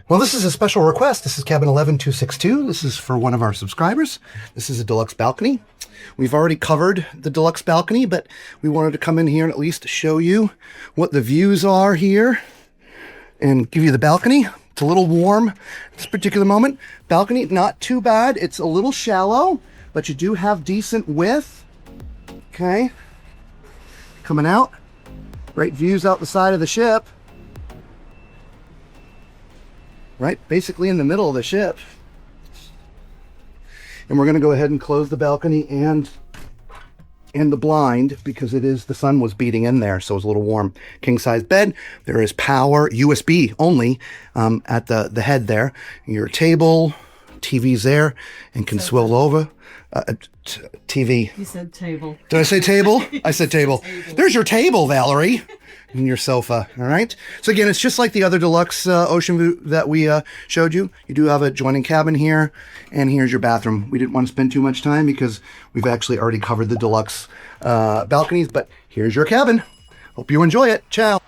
Well, this is a special request. This is cabin 11262. This is for one of our subscribers. This is a deluxe balcony. We've already covered the deluxe balcony, but we wanted to come in here and at least show you what the views are here and give you the balcony. It's a little warm at this particular moment. Balcony, not too bad. It's a little shallow, but you do have decent width. Okay. Coming out. Great views out the side of the ship. Right, basically in the middle of the ship. And we're going to go ahead and close the balcony and the blind because the sun was beating in there, so it's a little warm. King size bed. There is power, USB only, at the head there. Your table, TV's there, and can swivel over. TV. You said table. Did I say table? I said table. There's your table, Valerie. And your sofa, all right? So again, it's just like the other deluxe ocean view that we showed you. You do have a adjoining cabin here, and here's your bathroom. We didn't want to spend too much time because we've actually already covered the deluxe balconies, but here's your cabin. Hope you enjoy it. Ciao.